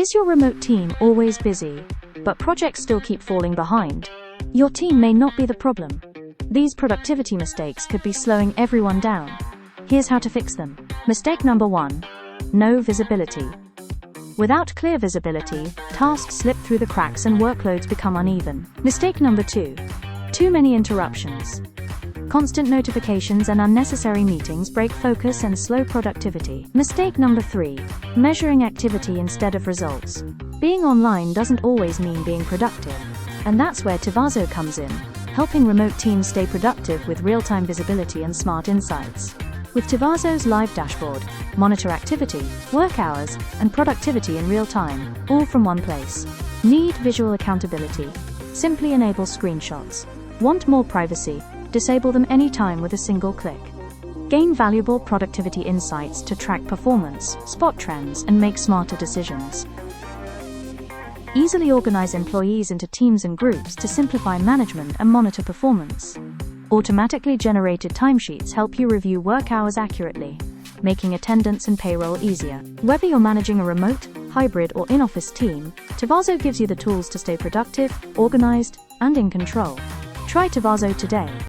Is your remote team always busy, but projects still keep falling behind? Your team may not be the problem. These productivity mistakes could be slowing everyone down. Here's how to fix them. Mistake number 1. No visibility. Without clear visibility, tasks slip through the cracks and workloads become uneven. Mistake number 2. Too many interruptions. Constant notifications and unnecessary meetings break focus and slow productivity. Mistake number 3. Measuring activity instead of results. Being online doesn't always mean being productive, and that's where Tivazo comes in, helping remote teams stay productive with real-time visibility and smart insights. With Tivazo's live dashboard, monitor activity, work hours, and productivity in real time, all from one place. Need visual accountability? Simply enable screenshots. Want more privacy? Disable them anytime with a single click. Gain valuable productivity insights to track performance, spot trends, and make smarter decisions. Easily organize employees into teams and groups to simplify management and monitor performance. Automatically generated timesheets help you review work hours accurately, making attendance and payroll easier. Whether you're managing a remote, hybrid, or in-office team, Tivazo gives you the tools to stay productive, organized, and in control. Try Tivazo today.